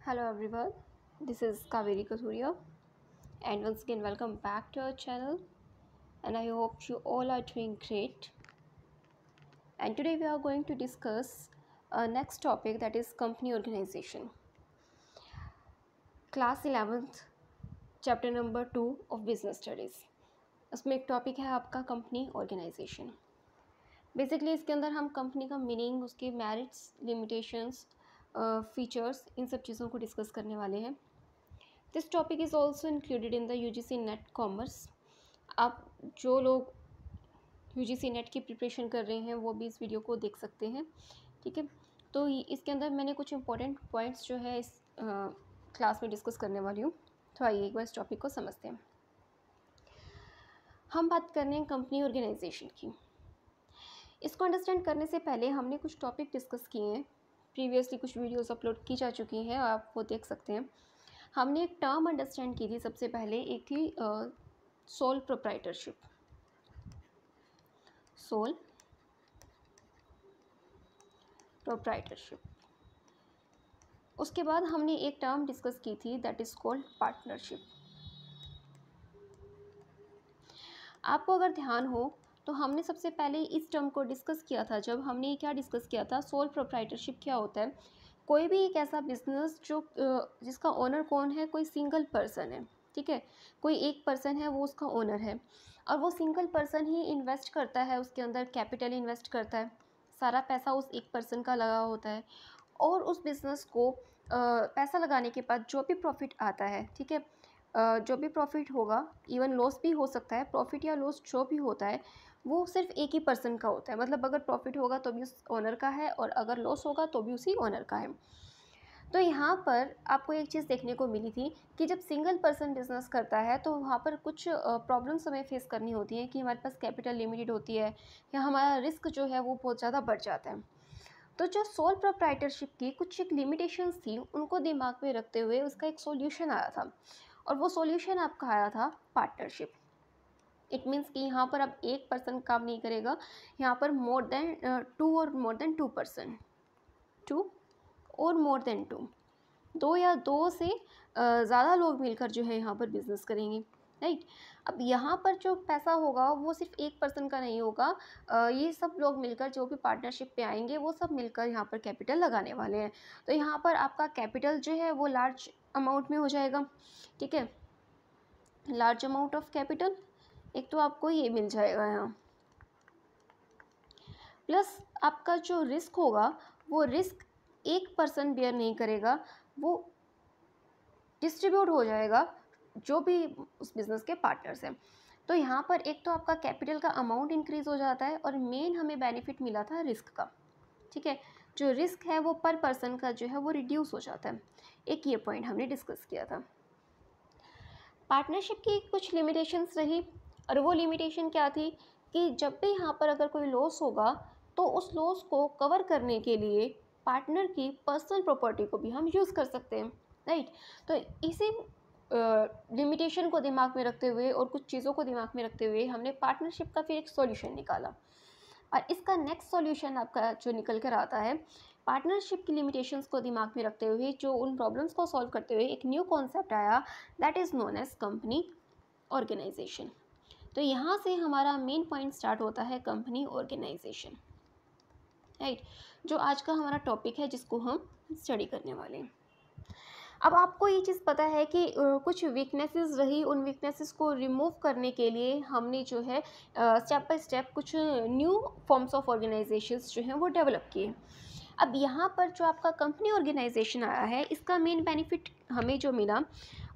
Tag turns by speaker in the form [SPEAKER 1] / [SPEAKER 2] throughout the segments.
[SPEAKER 1] Hello everyone, this is Kaveri Kathuria and once again welcome back to our channel and I hope you all are doing great. And today we are going to discuss our next topic, that is company organization. Class 11th chapter number 2 of business studies. उसमें एक topic है आपका company organisation. Basically इसके अंदर हम company का meaning, उसके merits, limitations, features, इन सब चीज़ों को डिस्कस करने वाले हैं. This topic is also included in the UGC net commerce. आप जो लोग यूजीसी नेट की प्रिपरेशन कर रहे हैं वो भी इस वीडियो को देख सकते हैं. ठीक है, तो इसके अंदर मैंने कुछ इंपॉर्टेंट पॉइंट्स जो है इस क्लास में डिस्कस करने वाली हूँ. तो आइए एक बार इस टॉपिक को समझते हैं. हम बात कर रहे हैं कंपनी ऑर्गेनाइजेशन की. इसको अंडरस्टैंड करने से पहले हमने कुछ टॉपिक डिस्कस किए हैं. प्रीवियसली कुछ वीडियोस अपलोड की जा चुकी हैं, आप वो देख सकते हैं. हमने एक टर्म अंडरस्टैंड की थी सबसे पहले, एक थी सोल प्रोप्राइटरशिप. Sole proprietorship. उसके बाद हमने एक टर्म डिस्कस की थी, दैट इज़ कॉल्ड पार्टनरशिप. आपको अगर ध्यान हो तो हमने सबसे पहले इस टर्म को डिस्कस किया था. जब हमने क्या डिस्कस किया था, सोल प्रोप्राइटरशिप क्या होता है. कोई भी एक ऐसा बिजनेस जो जिसका ओनर कौन है, कोई सिंगल पर्सन है. ठीक है, कोई एक पर्सन है, वो उसका ओनर है और वो सिंगल पर्सन ही इन्वेस्ट करता है, उसके अंदर कैपिटल इन्वेस्ट करता है. सारा पैसा उस एक पर्सन का लगा होता है और उस बिज़नेस को पैसा लगाने के बाद जो भी प्रॉफिट आता है, ठीक है, जो भी प्रॉफिट होगा, इवन लॉस भी हो सकता है, प्रॉफिट या लॉस जो भी होता है वो सिर्फ एक ही पर्सन का होता है. मतलब अगर प्रॉफिट होगा तो भी उस ओनर का है और अगर लॉस होगा तो भी उसी ओनर का है. तो यहाँ पर आपको एक चीज़ देखने को मिली थी कि जब सिंगल पर्सन बिजनेस करता है तो वहाँ पर कुछ प्रॉब्लम्स हमें फेस करनी होती हैं कि हमारे पास कैपिटल लिमिटेड होती है या हमारा रिस्क जो है वो बहुत ज़्यादा बढ़ जाता है. तो जो सोल प्रोप्राइटरशिप की कुछ एक लिमिटेशंस थी, उनको दिमाग में रखते हुए उसका एक सॉल्यूशन आया था और वो सॉल्यूशन आपका आया था पार्टनरशिप. इट मीन्स कि यहाँ पर अब एक पर्सन काम नहीं करेगा, यहाँ पर मोर देन टू और more than two person, two और मोर देन टू, दो या दो से ज़्यादा लोग मिलकर जो है यहाँ पर बिज़नेस करेंगे. राइट. अब यहाँ पर जो पैसा होगा वो सिर्फ एक पर्सन का नहीं होगा, ये सब लोग मिलकर जो भी पार्टनरशिप पे आएंगे वो सब मिलकर यहाँ पर कैपिटल लगाने वाले हैं. तो यहाँ पर आपका कैपिटल जो है वो लार्ज अमाउंट में हो जाएगा. ठीक है, लार्ज अमाउंट ऑफ कैपिटल, एक तो आपको ये मिल जाएगा यहाँ, प्लस आपका जो रिस्क होगा वो रिस्क एक पर्सन बेयर नहीं करेगा, वो डिस्ट्रीब्यूट हो जाएगा जो भी उस बिज़नेस के पार्टनर्स हैं. तो यहाँ पर एक तो आपका कैपिटल का अमाउंट इंक्रीज़ हो जाता है और मेन हमें बेनिफिट मिला था रिस्क का. ठीक है, जो रिस्क है वो पर पर्सन का जो है वो रिड्यूस हो जाता है. एक ये पॉइंट हमने डिस्कस किया था. पार्टनरशिप की कुछ लिमिटेशंस रही और वो लिमिटेशन क्या थी कि जब भी यहाँ पर अगर कोई लॉस होगा तो उस लॉस को कवर करने के लिए पार्टनर की पर्सनल प्रॉपर्टी को भी हम यूज़ कर सकते हैं. राइट. तो इसी लिमिटेशन को दिमाग में रखते हुए और कुछ चीज़ों को दिमाग में रखते हुए हमने पार्टनरशिप का फिर एक सॉल्यूशन निकाला. और इसका नेक्स्ट सॉल्यूशन आपका जो निकल कर आता है, पार्टनरशिप की लिमिटेशंस को दिमाग में रखते हुए जो उन प्रॉब्लम्स को सॉल्व करते हुए एक न्यू कॉन्सेप्ट आया, that is known as company organization. तो यहाँ से हमारा मेन पॉइंट स्टार्ट होता है कंपनी ऑर्गेनाइजेशन. राइट, जो आज का हमारा टॉपिक है जिसको हम स्टडी करने वाले हैं. अब आपको ये चीज़ पता है कि कुछ वीकनेसेस रही, उन वीकनेसेस को रिमूव करने के लिए हमने जो है स्टेप बाय स्टेप कुछ न्यू फॉर्म्स ऑफ ऑर्गेनाइजेशंस जो हैं वो डेवलप किए. अब यहाँ पर जो आपका कंपनी ऑर्गेनाइजेशन आया है, इसका मेन बेनिफिट हमें जो मिला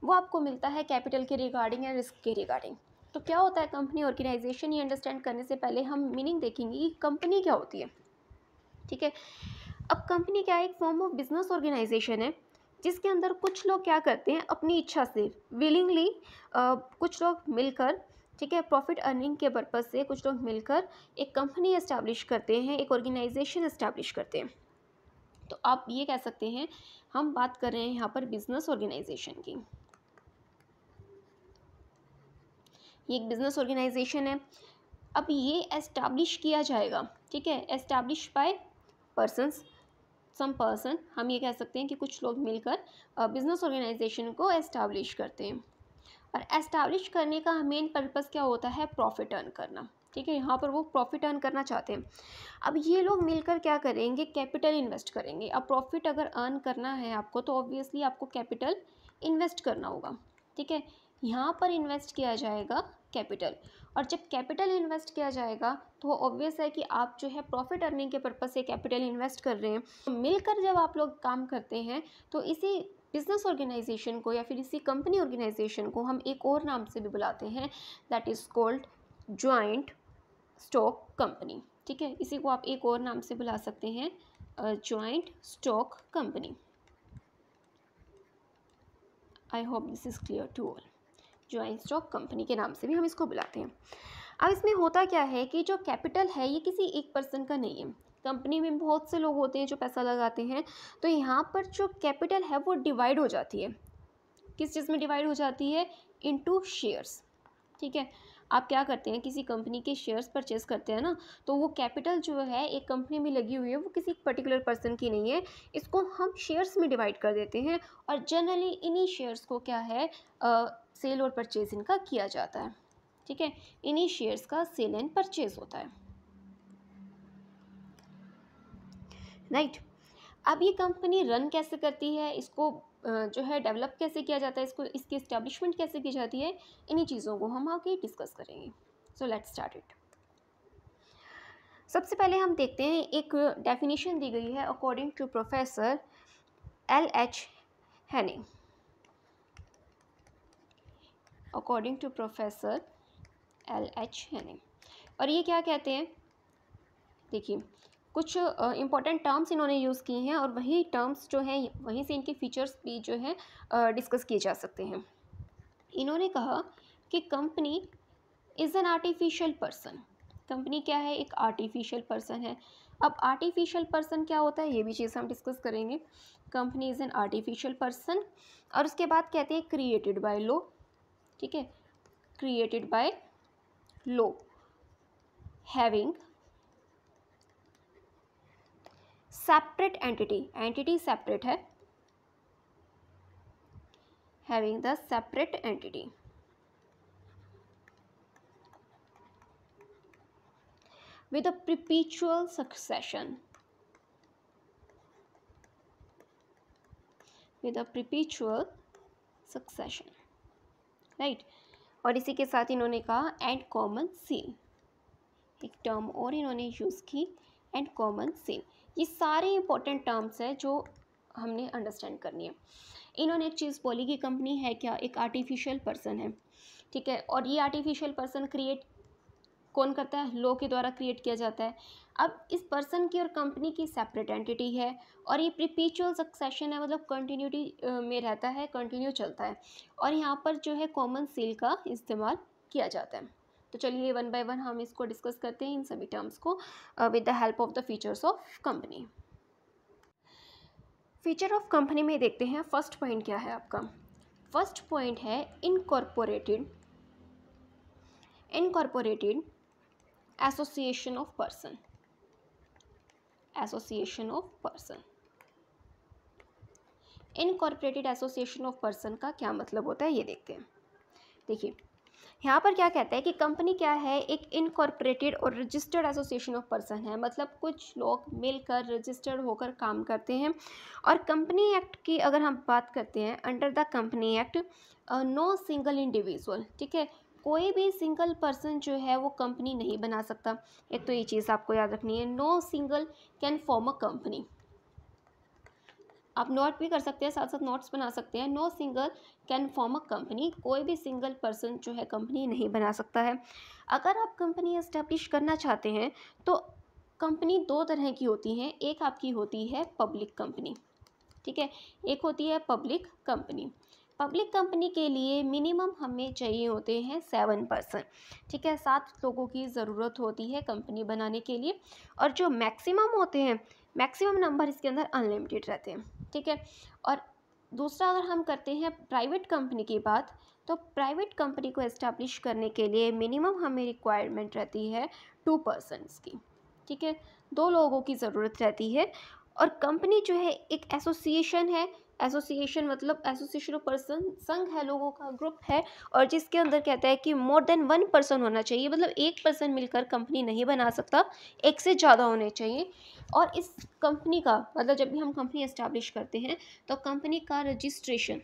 [SPEAKER 1] वो आपको मिलता है कैपिटल के रिगार्डिंग या रिस्क के रिगार्डिंग. तो क्या होता है कंपनी ऑर्गेनाइजेशन, ये अंडरस्टैंड करने से पहले हम मीनिंग देखेंगे कि कंपनी क्या होती है. ठीक है, अब कंपनी क्या है, एक फॉर्म ऑफ बिजनेस ऑर्गेनाइजेशन है जिसके अंदर कुछ लोग क्या करते हैं, अपनी इच्छा से विलिंगली कुछ लोग मिलकर, ठीक है, प्रॉफिट अर्निंग के पर्पज़ से कुछ लोग मिलकर एक कंपनी एस्टैब्लिश करते हैं, एक ऑर्गेनाइजेशन एस्टैब्लिश करते हैं. तो आप ये कह सकते हैं हम बात कर रहे हैं यहाँ पर बिजनेस ऑर्गेनाइजेशन की. ये एक बिजनेस ऑर्गेनाइजेशन है. अब ये एस्टैब्लिश किया जाएगा, ठीक है, establish by persons. Some person, हम ये कह सकते हैं कि कुछ लोग मिलकर बिजनेस ऑर्गेनाइजेशन को एस्टैब्लिश करते हैं। और एस्टैब्लिश करने का मेन पर्पस क्या होता है? प्रॉफिट अर्न करना। ठीक है, यहाँ पर वो प्रॉफिट अर्न करना चाहते हैं। अब ये लोग मिलकर क्या करेंगे? कैपिटल इन्वेस्ट करेंगे। अब प्रॉफिट अगर अर्न करना है आपको तो ऑब्वियसली आपको कैपिटल इन्वेस्ट करना होगा। ठीक है, यहाँ पर इन्वेस्ट किया जाएगा कैपिटल, और जब कैपिटल इन्वेस्ट किया जाएगा तो ऑब्वियस है कि आप जो है प्रॉफिट अर्निंग के पर्पस से कैपिटल इन्वेस्ट कर रहे हैं। तो मिलकर जब आप लोग काम करते हैं तो इसी बिजनेस ऑर्गेनाइजेशन को या फिर इसी कंपनी ऑर्गेनाइजेशन को हम एक और नाम से भी बुलाते हैं, that is called joint stock company. ठीक है, इसी को आप एक और नाम से बुला सकते हैं, joint stock company. I hope this is clear to all. Joint stock company के नाम से भी हम इसको बुलाते हैं। अब इसमें होता क्या है कि जो कैपिटल है ये किसी एक पर्सन का नहीं है। कंपनी में बहुत से लोग होते हैं जो पैसा लगाते हैं, तो यहाँ पर जो कैपिटल है वो डिवाइड हो जाती है। किस चीज़ में डिवाइड हो जाती है? Into shares. ठीक है, आप क्या करते हैं, किसी कंपनी के शेयर्स परचेस करते हैं ना, तो वो कैपिटल जो है एक कंपनी में लगी हुई है वो किसी पर्टिकुलर पर्सन की नहीं है, इसको हम शेयर्स में डिवाइड कर देते हैं, और जनरली इन्हीं शेयर्स को क्या है, सेल और परचेज इनका किया जाता है। ठीक है, इन्हीं शेयर्स का सेल एंड परचेज होता है, राइट। अब ये कंपनी रन कैसे करती है, इसको जो है डेवलप कैसे किया जाता है, इसको इसकी इस्टेब्लिशमेंट कैसे की जाती है, इन्हीं चीज़ों को हम आगे डिस्कस करेंगे। So let's start it. सबसे पहले हम देखते हैं, एक डेफिनेशन दी गई है according to professor LH Haney. According to professor LH Haney, और ये क्या कहते हैं? देखिए, कुछ इंपॉर्टेंट टर्म्स इन्होंने यूज़ किए हैं, और वही टर्म्स जो हैं वहीं से इनके फीचर्स भी जो हैं डिस्कस किए जा सकते हैं। इन्होंने कहा कि company is an artificial person. Company क्या है? एक आर्टिफिशियल पर्सन है। अब आर्टिफिशियल पर्सन क्या होता है ये भी चीज़ हम डिस्कस करेंगे। Company is an artificial person, और उसके बाद कहते हैं क्रिएटेड बाय लॉ। ठीक है, created by law, having separate entity separate है, having the separate entity, with a perpetual succession, with a perpetual succession, right। और इसी के साथ इन्होंने कहा एंड कॉमन सील, एक टर्म और इन्होंने यूज़ की, एंड कॉमन सील। ये सारे इंपॉर्टेंट टर्म्स हैं जो हमने अंडरस्टैंड करनी है। इन्होंने एक चीज़ बोली कि कंपनी है क्या? एक आर्टिफिशियल पर्सन है। ठीक है, और ये आर्टिफिशियल पर्सन क्रिएट कौन करता है? लॉ के द्वारा क्रिएट किया जाता है। अब इस पर्सन की और कंपनी की सेपरेट एंटिटी है, और ये परपेचुअल सक्सेशन है, मतलब कंटिन्यूटी में रहता है, कंटिन्यू चलता है, और यहाँ पर जो है कॉमन सील का इस्तेमाल किया जाता है। तो चलिए वन बाय वन हम इसको डिस्कस करते हैं, इन सभी टर्म्स को with the help of the features of company. Feature of company में देखते हैं, फर्स्ट पॉइंट क्या है आपका? फर्स्ट पॉइंट है incorporated association of person. Association of person, incorporated association of person का क्या मतलब होता है ये देखते हैं। देखिए, यहाँ पर क्या कहता है कि कंपनी क्या है? एक इनकॉर्पोरेटेड और रजिस्टर्ड एसोसिएशन ऑफ पर्सन है, मतलब कुछ लोग मिलकर रजिस्टर्ड होकर काम करते हैं। और कंपनी एक्ट की अगर हम बात करते हैं, under the company act no single individual, ठीक है, कोई भी सिंगल पर्सन जो है वो कंपनी नहीं बना सकता। एक तो ये चीज़ आपको याद रखनी है, no single can form a company. आप नोट भी कर सकते हैं, साथ साथ नोट्स बना सकते हैं। No single can form a company, कोई भी सिंगल पर्सन जो है कंपनी नहीं बना सकता है। अगर आप कंपनी एस्टेब्लिश करना चाहते हैं तो कंपनी दो तरह की होती हैं, एक आपकी होती है पब्लिक कंपनी, ठीक है, एक होती है पब्लिक कंपनी। पब्लिक कंपनी के लिए मिनिमम हमें चाहिए होते हैं 7 पर्सन, ठीक है, 7 लोगों की ज़रूरत होती है कंपनी बनाने के लिए। और जो मैक्सिमम होते हैं, मैक्सिमम नंबर इसके अंदर अनलिमिटेड रहते हैं, ठीक है। और दूसरा अगर हम करते हैं प्राइवेट कंपनी की बात, तो प्राइवेट कंपनी को एस्टैब्लिश करने के लिए मिनिमम हमें रिक्वायरमेंट रहती है 2 पर्सन्स की, ठीक है, 2 लोगों की ज़रूरत रहती है। और कंपनी जो है एक एसोसिएशन है, एसोसिएशन मतलब एसोसिएशन ऑफ पर्सन, संघ है, लोगों का ग्रुप है, और जिसके अंदर कहता है कि मोर देन 1 पर्सन होना चाहिए, मतलब 1 पर्सन मिलकर कंपनी नहीं बना सकता, एक से ज़्यादा होने चाहिए। और इस कंपनी का मतलब जब भी हम कंपनी एस्टैब्लिश करते हैं तो कंपनी का रजिस्ट्रेशन,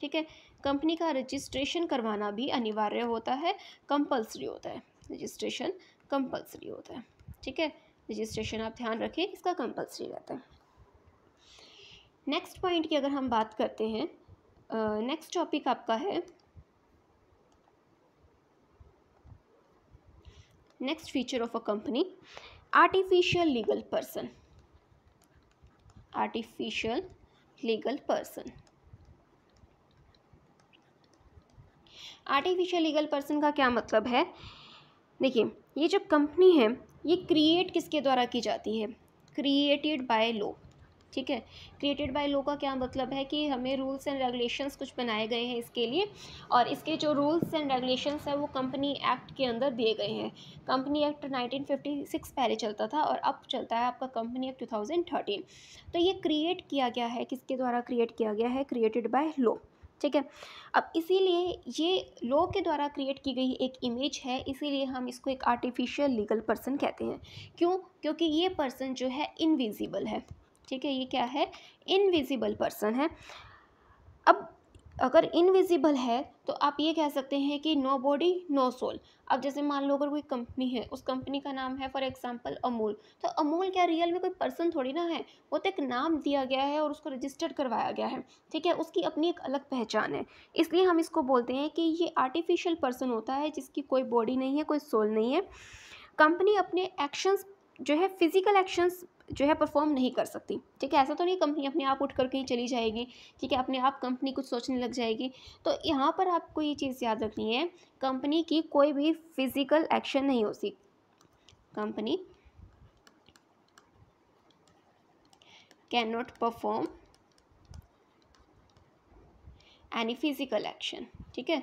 [SPEAKER 1] ठीक है, कंपनी का रजिस्ट्रेशन करवाना भी अनिवार्य होता है, कंपल्सरी होता है, रजिस्ट्रेशन कंपल्सरी होता है, ठीक है, रजिस्ट्रेशन आप ध्यान रखें इसका कंपल्सरी रहता है। नेक्स्ट पॉइंट की अगर हम बात करते हैं, नेक्स्ट टॉपिक आपका है, next feature of a company, artificial legal person, artificial legal person. Artificial legal person का क्या मतलब है, देखिए ये जो कंपनी है ये क्रिएट किसके द्वारा की जाती है, क्रिएटेड बाय लॉ, ठीक है। क्रिएटेड बाय लॉ का क्या मतलब है कि हमें रूल्स एंड रेगुलेशंस कुछ बनाए गए हैं इसके लिए, और इसके जो रूल्स एंड रेगुलेशंस है वो कंपनी एक्ट के अंदर दिए गए हैं। कंपनी एक्ट 1956 पहले चलता था और अब चलता है आपका कंपनी एक्ट 2013। तो ये क्रिएट किया गया है, किसके द्वारा क्रिएट किया गया है, क्रिएटेड बाय लॉ, ठीक है। अब इसीलिए ये लॉ के द्वारा क्रिएट की गई एक इमेज है, इसीलिए हम इसको एक आर्टिफिशियल लीगल पर्सन कहते हैं। क्यों, क्योंकि ये पर्सन जो है इनविजिबल है, ठीक है, ये क्या है, इनविजिबल पर्सन है। अब अगर इनविजिबल है तो आप ये कह सकते हैं कि नो बॉडी नो सोल। अब जैसे मान लो अगर कोई कंपनी है, उस कंपनी का नाम है फॉर एग्जांपल अमूल, तो अमूल क्या रियल में कोई पर्सन थोड़ी ना है, वो तो एक नाम दिया गया है और उसको रजिस्टर्ड करवाया गया है, ठीक है, उसकी अपनी एक अलग पहचान है, इसलिए हम इसको बोलते हैं कि ये आर्टिफिशियल पर्सन होता है जिसकी कोई बॉडी नहीं है, कोई सोल नहीं है। कंपनी अपने एक्शंस जो है, फिजिकल एक्शंस जो है परफॉर्म नहीं कर सकती, ठीक है, ऐसा तो नहीं कंपनी अपने आप उठ कर कहीं चली जाएगी, ठीक है, अपने आप कंपनी कुछ सोचने लग जाएगी। तो यहाँ पर आपको ये चीज़ याद रखनी है, कंपनी की कोई भी फिजिकल एक्शन नहीं होती, company can not perform any physical action, ठीक है,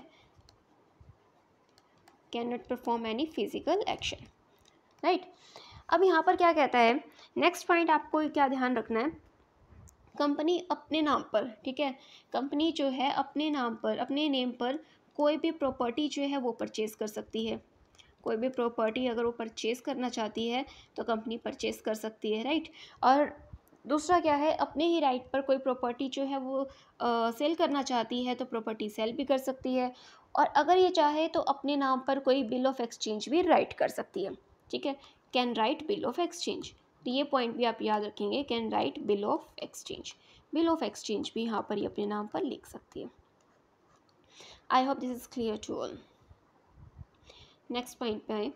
[SPEAKER 1] can not perform any physical action, right. अब यहाँ पर क्या कहता है, नेक्स्ट पॉइंट आपको क्या ध्यान रखना है, कंपनी अपने नाम पर, ठीक है, कंपनी जो है अपने नाम पर, अपने नेम पर कोई भी प्रॉपर्टी जो है वो परचेज कर सकती है, कोई भी प्रॉपर्टी अगर वो परचेज करना चाहती है तो कंपनी परचेज कर सकती है, राइट। और दूसरा क्या है, अपने ही राइट पर कोई प्रॉपर्टी जो है वो सेल करना चाहती है तो प्रॉपर्टी सेल भी कर सकती है, और अगर ये चाहे तो अपने नाम पर कोई बिल ऑफ एक्सचेंज भी राइट कर सकती है, ठीक है, can write bill of exchange. तो ये पॉइंट भी आप याद रखेंगे, can write bill of exchange, bill of exchange भी यहाँ पर ये अपने नाम पर लिख सकती है। I hope this is clear to all. Next point पे आए,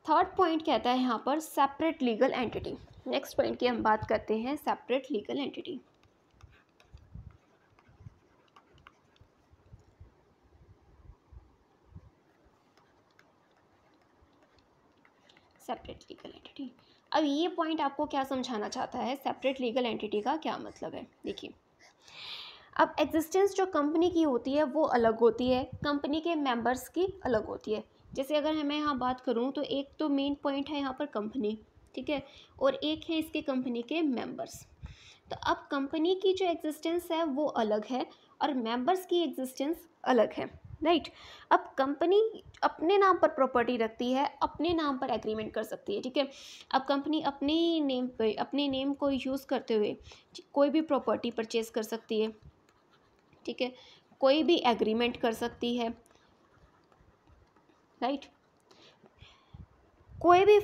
[SPEAKER 1] थर्ड पॉइंट कहता है यहाँ पर separate legal entity. Next point की हम बात करते हैं separate legal entity. Separate legal entity, अब ये पॉइंट आपको क्या समझाना चाहता है, सेपरेट लीगल एंटिटी का क्या मतलब है, देखिए अब एग्जिस्टेंस जो कंपनी की होती है वो अलग होती है, कंपनी के मेंबर्स की अलग होती है। जैसे अगर मैं यहाँ बात करूँ तो एक तो मेन पॉइंट है यहाँ पर कंपनी, ठीक है, और एक है इसके कंपनी के मेंबर्स। तो अब कंपनी की जो एग्जिस्टेंस है वो अलग है और मेंबर्स की एग्जिस्टेंस अलग है, राइट। अब कंपनी अपने नाम पर प्रॉपर्टी रखती है, अपने नाम पर एग्रीमेंट कर सकती है, ठीक है। अब कंपनी अपने नेम पे, अपने नेम को यूज़ करते हुए कोई भी प्रॉपर्टी परचेज कर सकती है, ठीक है, कोई भी एग्रीमेंट कर सकती है, राइट, कोई भी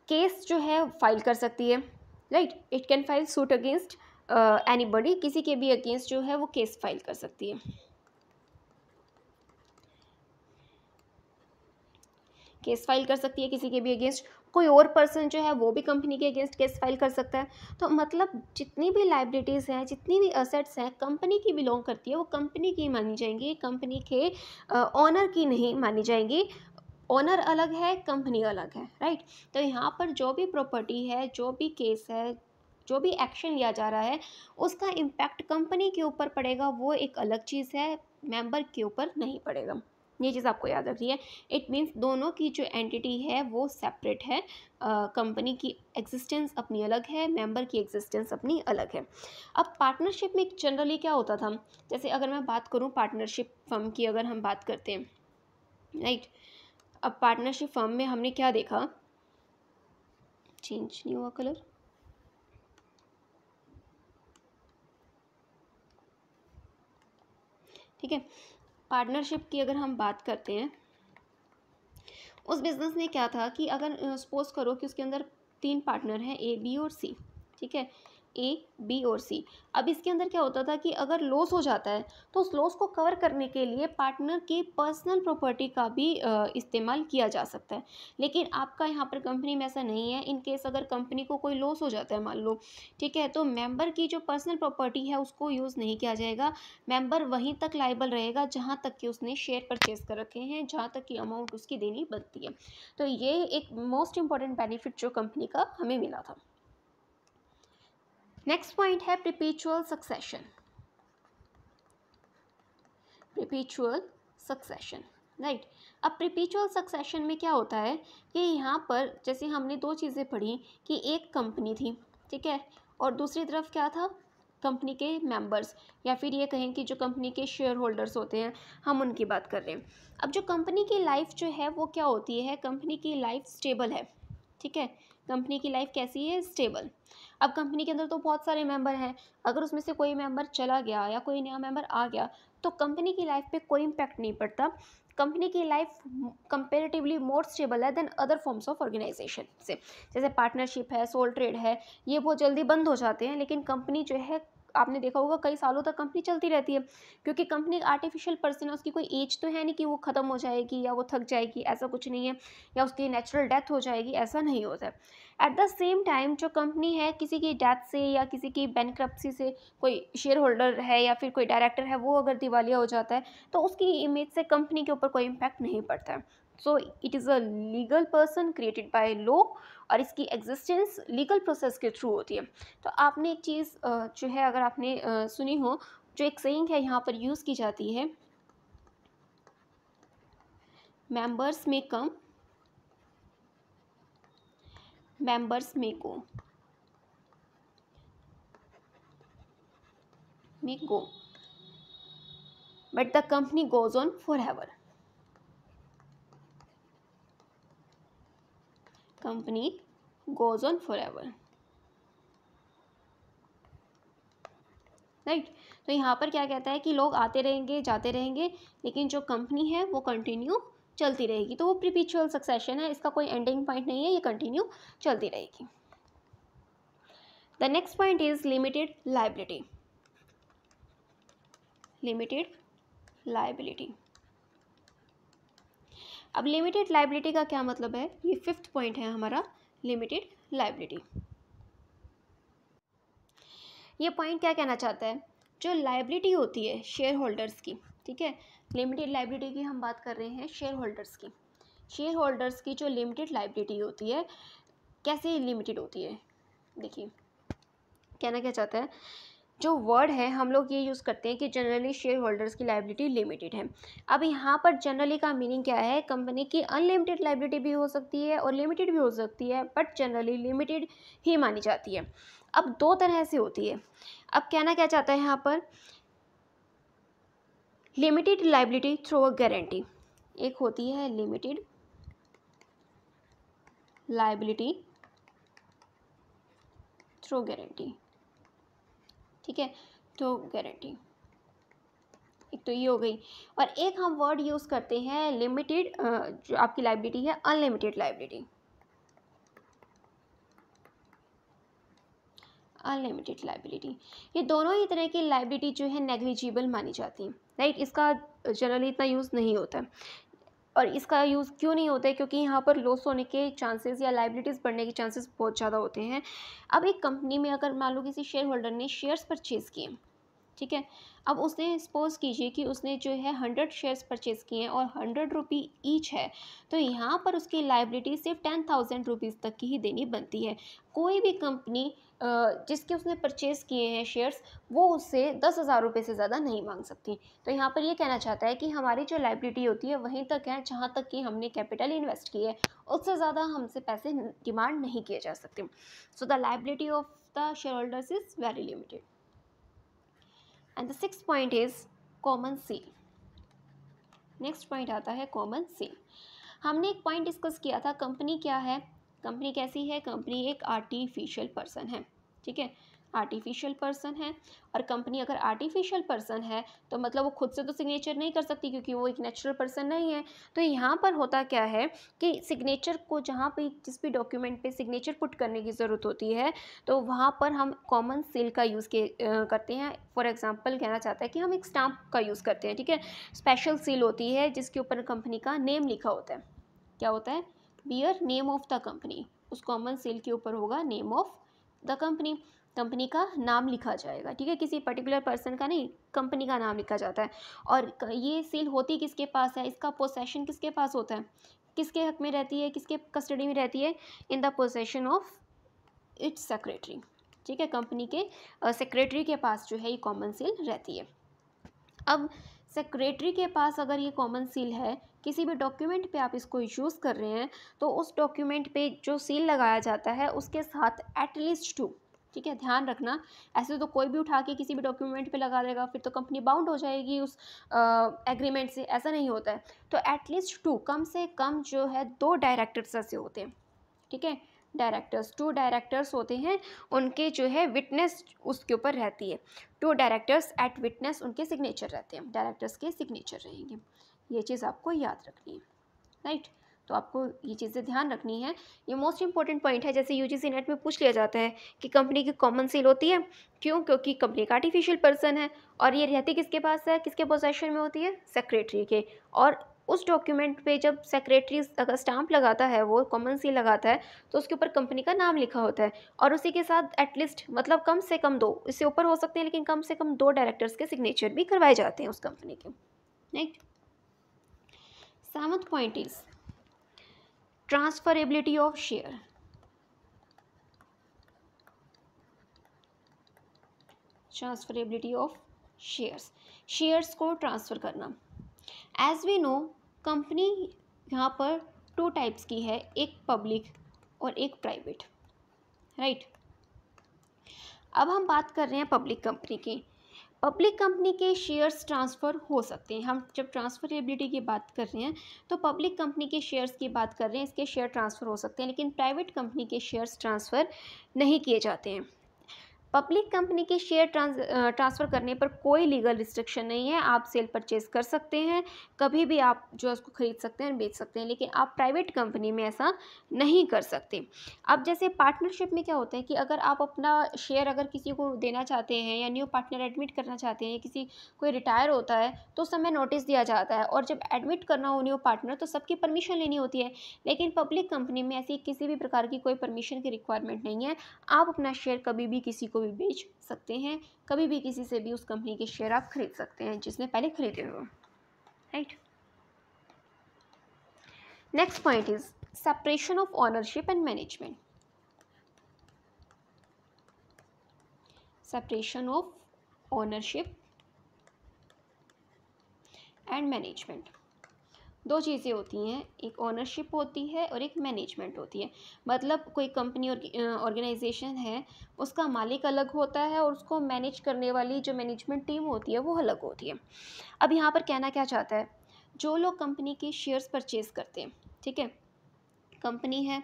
[SPEAKER 1] केस जो है फाइल कर सकती है, right, it can file suit against anybody, किसी के भी अगेंस्ट जो है वो केस फाइल कर सकती है, केस फाइल कर सकती है किसी के भी अगेंस्ट, कोई और पर्सन जो है वो भी कंपनी के अगेंस्ट केस फाइल कर सकता है। तो मतलब जितनी भी लाइबिलिटीज़ हैं, जितनी भी असेट्स हैं कंपनी की बिलोंग करती है वो कंपनी की मानी जाएंगी, कंपनी के ऑनर की नहीं मानी जाएंगी। ओनर अलग है, कंपनी अलग है, राइट। तो यहाँ पर जो भी प्रॉपर्टी है, जो भी केस है, जो भी एक्शन लिया जा रहा है उसका इम्पैक्ट कंपनी के ऊपर पड़ेगा, वो एक अलग चीज़ है, मेंबर के ऊपर नहीं पड़ेगा, ये चीज़ आपको याद रखनी है। इट मीन्स दोनों की जो एंटिटी है वो सेपरेट है, कंपनी की एग्जिस्टेंस अपनी अलग है, मेंबर की एग्जिस्टेंस अपनी अलग है। अब पार्टनरशिप में जनरली क्या होता था, जैसे अगर मैं बात करूँ पार्टनरशिप फर्म की, अगर हम बात करते हैं, राइट। अब पार्टनरशिप फर्म में हमने क्या देखा, चेंज नहीं हुआ कलर, ठीक है। पार्टनरशिप की अगर हम बात करते हैं, उस बिज़नेस में क्या था कि अगर सपोज करो कि उसके अंदर 3 पार्टनर हैं, ए बी और सी, ठीक है, ए बी और सी। अब इसके अंदर क्या होता था कि अगर लॉस हो जाता है तो उस लॉस को कवर करने के लिए पार्टनर की पर्सनल प्रॉपर्टी का भी इस्तेमाल किया जा सकता है। लेकिन आपका यहाँ पर कंपनी में ऐसा नहीं है। इन केस अगर कंपनी को कोई लॉस हो जाता है मान लो, ठीक है, तो मेंबर की जो पर्सनल प्रॉपर्टी है उसको यूज़ नहीं किया जाएगा। मेंबर वहीं तक लाइबल रहेगा जहाँ तक कि उसने शेयर परचेज कर रखे हैं, जहाँ तक कि अमाउंट उसकी देनी बनती है। तो ये एक मोस्ट इंपॉर्टेंट बेनिफिट जो कंपनी का हमें मिला था। नेक्स्ट पॉइंट है perpetual succession. Perpetual succession, right. अब परपेचुअल सक्सेशन में क्या होता है कि यहाँ पर जैसे हमने 2 चीज़ें पढ़ी कि एक कंपनी थी, ठीक है, और दूसरी तरफ क्या था, कंपनी के मेंबर्स, या फिर ये कहें कि जो कंपनी के शेयर होल्डर्स होते हैं, हम उनकी बात कर रहे हैं। अब जो कंपनी की लाइफ जो है वो क्या होती है, कंपनी की लाइफ स्टेबल है, ठीक है। कंपनी की लाइफ कैसी है, स्टेबल। अब कंपनी के अंदर तो बहुत सारे मेंबर हैं, अगर उसमें से कोई मेंबर चला गया या कोई नया मेंबर आ गया तो कंपनी की लाइफ पे कोई इम्पैक्ट नहीं पड़ता। कंपनी की लाइफ कंपेरेटिवली मोर स्टेबल है than other forms of organization से। जैसे पार्टनरशिप है, सोल ट्रेड है, ये बहुत जल्दी बंद हो जाते हैं, लेकिन कंपनी जो है, आपने देखा होगा कई सालों तक कंपनी चलती रहती है, क्योंकि कंपनी एक आर्टिफिशियल पर्सन है, उसकी कोई एज तो है नहीं कि वो ख़त्म हो जाएगी या वो थक जाएगी, ऐसा कुछ नहीं है, या उसकी नेचुरल डेथ हो जाएगी, ऐसा नहीं होता है। एट द सेम टाइम जो कंपनी है, किसी की डेथ से या किसी की बैंकरप्सी से, कोई शेयर होल्डर है या फिर कोई डायरेक्टर है वो अगर दिवालिया हो जाता है तो उसकी इमेज से कंपनी के ऊपर कोई इम्पैक्ट नहीं पड़ता है। So it is a legal person created by law, और इसकी एग्जिस्टेंस लीगल प्रोसेस के थ्रू होती है। तो आपने एक चीज़ जो है, अगर आपने सुनी हो, जो एक सेइंग है यहाँ पर यूज़ की जाती है, मेंबर्स में कम, मेंबर्स में गो, but the company goes on forever. Company goes on forever, right. तो यहाँ पर क्या कहता है कि लोग आते रहेंगे जाते रहेंगे, लेकिन जो कंपनी है वो कंटिन्यू चलती रहेगी। तो वो परपेचुअल सक्सेशन है, इसका कोई एंडिंग पॉइंट नहीं है, ये कंटिन्यू चलती रहेगी। The next point is limited liability. Limited liability. अब लिमिटेड लायबिलिटी का क्या मतलब है, ये 5th पॉइंट है हमारा, लिमिटेड लायबिलिटी। ये पॉइंट क्या कहना चाहता है, जो लायबिलिटी होती है शेयर होल्डर्स की, ठीक है, लिमिटेड लायबिलिटी की हम बात कर रहे हैं शेयर होल्डर्स की। शेयर होल्डर्स की जो लिमिटेड लायबिलिटी होती है, कैसे लिमिटेड होती है, देखिए कहना क्या चाहता है, जो वर्ड है हम लोग ये यूज़ करते हैं कि जनरली शेयर होल्डर्स की लायबिलिटी लिमिटेड है। अब यहाँ पर जनरली का मीनिंग क्या है, कंपनी की अनलिमिटेड लायबिलिटी भी हो सकती है और लिमिटेड भी हो सकती है, बट जनरली लिमिटेड ही मानी जाती है। अब 2 तरह से होती है। अब कहना क्या चाहता है यहाँ पर, limited liability through a guarantee, एक होती है लिमिटेड लायबिलिटी थ्रू गारंटी, ठीक है, तो गारंटी एक तो ये हो गई। और एक हम वर्ड यूज़ करते हैं लिमिटेड, जो आपकी लायबिलिटी है अनलिमिटेड लायबिलिटी, अनलिमिटेड लायबिलिटी। ये दोनों ही तरह की लायबिलिटी जो है नेग्लिजिबल मानी जाती है, राइट। इसका जनरली इतना यूज़ नहीं होता है। और इसका यूज़ क्यों नहीं होता है, क्योंकि यहाँ पर लॉस होने के चांसेस या लायबिलिटीज़ बढ़ने के चांसेस बहुत ज़्यादा होते हैं। अब एक कंपनी में अगर मान लो किसी शेयर होल्डर ने शेयर्स परचेज़ किए, ठीक है, अब उसने सपोज़ कीजिए कि उसने जो है 100 शेयर्स परचेज़ किए हैं और 100 रुपी ईच है, तो यहाँ पर उसकी लायबिलिटी सिर्फ 10,000 रुपीज़ तक की ही देनी बनती है। कोई भी कंपनी जिसके उसने परचेज़ किए हैं शेयर्स, वो उससे 10,000 रुपये से ज़्यादा नहीं मांग सकती। तो यहाँ पर ये कहना चाहता है कि हमारी जो लायबिलिटी होती है वहीं तक है जहाँ तक कि हमने कैपिटल इन्वेस्ट की है, उससे ज़्यादा हमसे पैसे डिमांड नहीं किए जा सकते। So the liability of the share holders is very limited. And the 6th point is common seal. Next point आता है कॉमन सील। हमने एक पॉइंट डिस्कस किया था, कंपनी क्या है, कंपनी कैसी है, कंपनी एक आर्टिफिशियल पर्सन है, ठीक है, आर्टिफिशियल पर्सन है। और कंपनी अगर आर्टिफिशियल पर्सन है तो मतलब वो खुद से तो सिग्नेचर नहीं कर सकती क्योंकि वो एक नेचुरल पर्सन नहीं है। तो यहाँ पर होता क्या है कि सिग्नेचर को जहाँ पे जिस भी डॉक्यूमेंट पे सिग्नेचर पुट करने की ज़रूरत होती है तो वहाँ पर हम कॉमन सील का यूज़ करते हैं। फॉर एग्जांपल कहना चाहता है कि हम एक स्टाम्प का यूज़ करते हैं, ठीक है। स्पेशल सील होती है जिसके ऊपर कंपनी का नेम लिखा होता है। क्या होता है, bear name of the company. उस कॉमन सील के ऊपर होगा name of the company, company का नाम लिखा जाएगा, ठीक है, किसी पर्टिकुलर पर्सन का नहीं, कंपनी का नाम लिखा जाता है। और ये सील होती किसके पास है, इसका पोसेशन किसके पास होता है, किसके हक में रहती है, किसके कस्टडी में रहती है, in the possession of its secretary, ठीक है, कंपनी के सेक्रेटरी के पास जो है ये कॉमन सील रहती है। अब सेक्रेटरी के पास अगर ये कॉमन सील है, किसी भी डॉक्यूमेंट पे आप इसको यूज़ कर रहे हैं तो उस डॉक्यूमेंट पे जो सील लगाया जाता है उसके साथ एटलीस्ट 2, ठीक है, ध्यान रखना, ऐसे तो कोई भी उठा के किसी भी डॉक्यूमेंट पे लगा देगा फिर तो कंपनी बाउंड हो जाएगी उस एग्रीमेंट से, ऐसा नहीं होता है। तो एटलीस्ट 2, कम से कम जो है 2 डायरेक्टर्स ऐसे होते हैं, ठीक है, डायरेक्टर्स, 2 डायरेक्टर्स होते हैं, उनके जो है विटनेस उसके ऊपर रहती है, 2 डायरेक्टर्स एट विटनेस उनके सिग्नेचर रहते हैं, डायरेक्टर्स के सिग्नेचर रहेंगे। ये चीज़ आपको याद रखनी है, राइट। तो आपको ये चीज़ें ध्यान रखनी है, ये मोस्ट इंपॉर्टेंट पॉइंट है। जैसे यूजीसी नेट में पूछ लिया जाता है कि कंपनी की कॉमन सील होती है, क्यों, क्योंकि कंपनी का आर्टिफिशियल पर्सन है और ये रहती किसके पास है, किसके पोजेशन में होती है, सेक्रेटरी के। और उस डॉक्यूमेंट पे जब सेक्रेटरी अगर स्टाम्प लगाता है, वो कॉमन सील लगाता है, तो उसके ऊपर कंपनी का नाम लिखा होता है और उसी के साथ एटलीस्ट मतलब कम से कम 2, इससे ऊपर हो सकते हैं लेकिन कम से कम 2 डायरेक्टर्स के सिग्नेचर भी करवाए जाते हैं उस कंपनी के, right. 7th point is transferability of share. Transferability of shares, shares को ट्रांसफ़र करना। एज वी नो कंपनी यहाँ पर 2 टाइप्स की है, एक पब्लिक और एक प्राइवेट, राइट। अब हम बात कर रहे हैं पब्लिक कंपनी की। पब्लिक कंपनी के शेयर्स ट्रांसफ़र हो सकते हैं। हम जब ट्रांसफरेबिलिटी की बात कर रहे हैं तो पब्लिक कंपनी के शेयर्स की बात कर रहे हैं, इसके शेयर ट्रांसफ़र हो सकते हैं, लेकिन प्राइवेट कंपनी के शेयर्स ट्रांसफ़र नहीं किए जाते हैं। पब्लिक कंपनी के शेयर ट्रांसफ़र करने पर कोई लीगल रिस्ट्रिक्शन नहीं है, आप सेल परचेज़ कर सकते हैं, कभी भी आप जो है उसको ख़रीद सकते हैं, बेच सकते हैं, लेकिन आप प्राइवेट कंपनी में ऐसा नहीं कर सकते। अब जैसे पार्टनरशिप में क्या होता है कि अगर आप अपना शेयर अगर किसी को देना चाहते हैं या न्यू पार्टनर एडमिट करना चाहते हैं, किसी कोई रिटायर होता है तो उस समय नोटिस दिया जाता है और जब एडमिट करना हो न्यू पार्टनर तो सबकी परमिशन लेनी होती है, लेकिन पब्लिक कंपनी में ऐसी किसी भी प्रकार की कोई परमिशन की रिक्वायरमेंट नहीं है। आप अपना शेयर कभी भी किसी को भी बेच सकते हैं, कभी भी किसी से भी उस कंपनी के शेयर आप खरीद सकते हैं जिसने पहले खरीदे हो, right. Next point is separation of ownership and management. Separation of ownership and management, 2 चीज़ें होती हैं, एक ओनरशिप होती है और एक मैनेजमेंट होती है। मतलब कोई कंपनी ऑर्गेनाइजेशन है, उसका मालिक अलग होता है और उसको मैनेज करने वाली जो मैनेजमेंट टीम होती है वो अलग होती है। अब यहाँ पर कहना क्या चाहता है, जो लोग कंपनी के शेयर्स परचेज़ करते हैं, ठीक है, कंपनी है,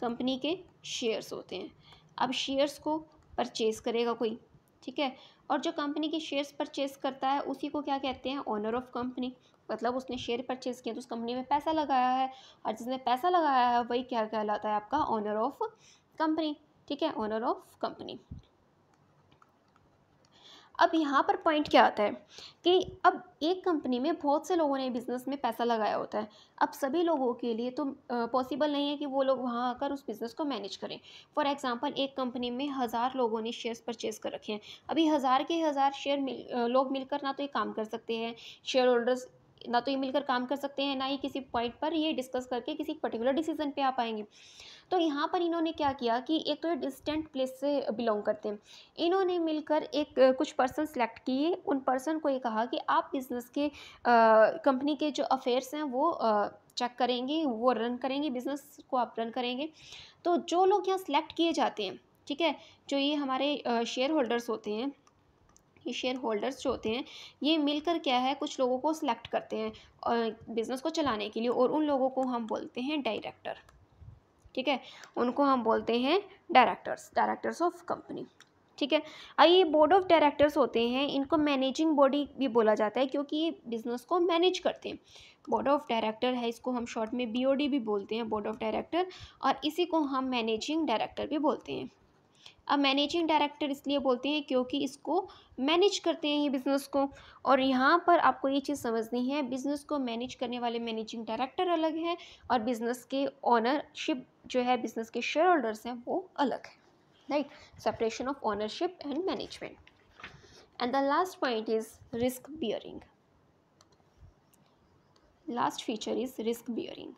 [SPEAKER 1] कंपनी के शेयर्स होते हैं। अब शेयर्स को परचेज़ करेगा कोई, ठीक है, और जो कंपनी के शेयर्स परचेज़ करता है उसी को क्या कहते हैं, ओनर ऑफ कंपनी। मतलब उसने शेयर परचेज़ किया तो उस कंपनी में पैसा लगाया है और जिसने पैसा लगाया है वही क्या कहलाता है, आपका ओनर ऑफ कंपनी, ठीक है, ओनर ऑफ कंपनी। अब यहाँ पर पॉइंट क्या आता है कि अब एक कंपनी में बहुत से लोगों ने बिज़नेस में पैसा लगाया होता है। अब सभी लोगों के लिए तो पॉसिबल नहीं है कि वो लोग वहाँ आकर उस बिज़नेस को मैनेज करें। फॉर एग्जांपल एक कंपनी में 1000 लोगों ने शेयर्स परचेज़ कर रखे हैं। अभी 1000 के 1000 लोग मिलकर ना तो ये काम कर सकते हैं, शेयर होल्डर्स ना तो ये मिलकर काम कर सकते हैं, ना ही किसी पॉइंट पर ये डिस्कस करके किसी पर्टिकुलर डिसीजन पे आ पाएंगे। तो यहाँ पर इन्होंने क्या किया कि एक तो ये डिस्टेंट प्लेस से बिलोंग करते हैं, इन्होंने मिलकर एक कुछ पर्सन सेलेक्ट किए, उन पर्सन को ये कहा कि आप बिज़नेस के कंपनी के जो अफेयर्स हैं वो चेक करेंगे, वो रन करेंगे, बिज़नेस को आप रन करेंगे। तो जो लोग यहाँ सेलेक्ट किए जाते हैं, ठीक है, जो ये हमारे शेयर होल्डर्स होते हैं, ये शेयर होल्डर्स जो होते हैं ये मिलकर क्या है कुछ लोगों को सिलेक्ट करते हैं और बिज़नेस को चलाने के लिए, और उन लोगों को हम बोलते हैं डायरेक्टर, ठीक है, उनको हम बोलते हैं डायरेक्टर्स ऑफ कंपनी, ठीक है। अब ये बोर्ड ऑफ डायरेक्टर्स होते हैं, इनको मैनेजिंग बॉडी भी बोला जाता है क्योंकि ये बिज़नेस को मैनेज करते हैं। बोर्ड ऑफ डायरेक्टर है, इसको हम शॉर्ट में BOD भी बोलते हैं, बोर्ड ऑफ डायरेक्टर, और इसी को हम मैनेजिंग डायरेक्टर भी बोलते हैं। अब मैनेजिंग डायरेक्टर इसलिए बोलते हैं क्योंकि इसको मैनेज करते हैं ये बिज़नेस को, और यहाँ पर आपको ये चीज़ समझनी है, बिज़नेस को मैनेज करने वाले मैनेजिंग डायरेक्टर अलग है और बिज़नेस के ओनरशिप जो है, बिज़नेस के शेयर होल्डर्स हैं वो अलग है, right, separation of ownership and management. And the last point is risk bearing, last feature is risk bearing.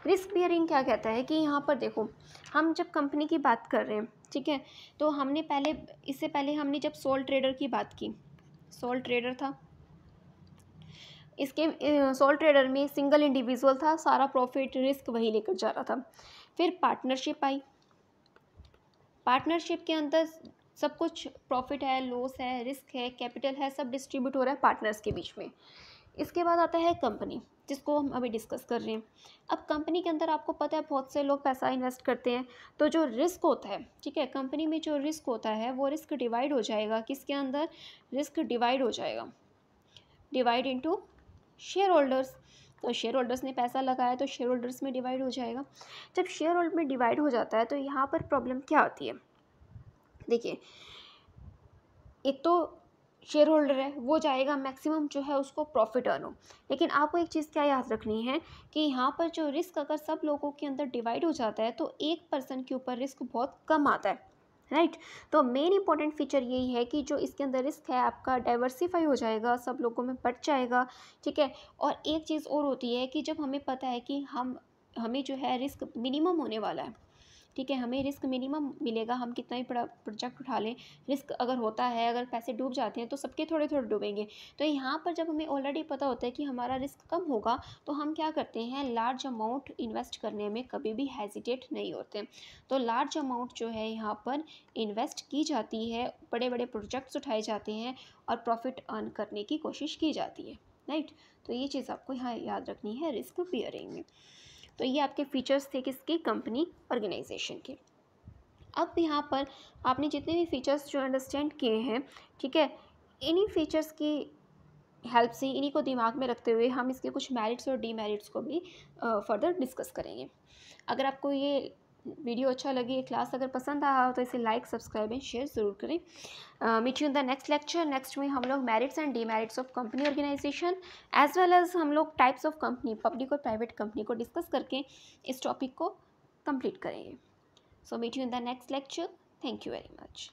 [SPEAKER 1] Risk bearing क्या कहता है कि यहाँ पर देखो, हम जब कंपनी की बात कर रहे हैं, ठीक है, तो हमने पहले, इससे पहले हमने जब सोल ट्रेडर की बात की, सोल ट्रेडर था, इसके सोल ट्रेडर में सिंगल इंडिविजुअल था, सारा प्रॉफिट रिस्क वही लेकर जा रहा था। फिर पार्टनरशिप आई, पार्टनरशिप के अंदर सब कुछ प्रॉफिट है, लॉस है, रिस्क है, कैपिटल है, सब डिस्ट्रीब्यूट हो रहा है पार्टनर्स के बीच में। इसके बाद आता है कंपनी, जिसको हम अभी डिस्कस कर रहे हैं। अब कंपनी के अंदर आपको पता है बहुत से लोग पैसा इन्वेस्ट करते हैं, तो जो रिस्क होता है, ठीक है, कंपनी में जो रिस्क होता है वो रिस्क डिवाइड हो जाएगा, किसके अंदर, रिस्क डिवाइड हो जाएगा, डिवाइड इनटू शेयर होल्डर्स। तो शेयर होल्डर्स ने पैसा लगाया तो शेयर होल्डर्स में डिवाइड हो जाएगा। जब शेयर होल्डर में डिवाइड हो जाता है तो यहाँ पर प्रॉब्लम क्या होती है, देखिए, एक तो शेयर होल्डर है वो जाएगा, मैक्सिमम जो है उसको प्रॉफिट अर्न हो, लेकिन आपको एक चीज़ क्या याद रखनी है कि यहाँ पर जो रिस्क अगर सब लोगों के अंदर डिवाइड हो जाता है तो एक पर्सन के ऊपर रिस्क बहुत कम आता है, राइट। तो मेन इंपॉर्टेंट फीचर यही है कि जो इसके अंदर रिस्क है आपका डाइवर्सिफाई हो जाएगा, सब लोगों में बढ़ जाएगा, ठीक है। और एक चीज़ और होती है कि जब हमें पता है कि हमें जो है रिस्क मिनिमम होने वाला है, ठीक है, हमें रिस्क मिनिमम मिलेगा, हम कितना ही बड़ा प्रोजेक्ट उठा लें, रिस्क अगर होता है, अगर पैसे डूब जाते हैं तो सबके थोड़े थोड़े डूबेंगे। तो यहाँ पर जब हमें ऑलरेडी पता होता है कि हमारा रिस्क कम होगा तो हम क्या करते हैं, लार्ज अमाउंट इन्वेस्ट करने में कभी भी हेजिटेट नहीं होते। तो लार्ज अमाउंट जो है यहाँ पर इन्वेस्ट की जाती है, बड़े बड़े प्रोजेक्ट्स उठाए जाते हैं और प्रॉफिट अर्न करने की कोशिश की जाती है, राइट। तो ये चीज़ आपको यहाँ याद रखनी है रिस्क बियरिंग में। तो ये आपके फीचर्स थे किसके, कंपनी ऑर्गेनाइजेशन के। अब यहाँ पर आपने जितने भी फीचर्स जो अंडरस्टैंड किए हैं, ठीक है, इन्हीं फीचर्स की हेल्प से, इन्हीं को दिमाग में रखते हुए हम इसके कुछ मेरिट्स और डीमेरिट्स को भी फर्दर डिस्कस करेंगे। अगर आपको ये वीडियो अच्छा लगे, ये क्लास अगर पसंद आया हो तो इसे लाइक, सब्सक्राइब एंड शेयर ज़रूर करें। Meet you in the next lecture. Next में हम लोग merits and demerits of company organization as well as हम लोग टाइप्स ऑफ कंपनी, पब्लिक और प्राइवेट कंपनी को डिस्कस करके इस टॉपिक को कंप्लीट करेंगे। So meet you in the next lecture. Thank you very much.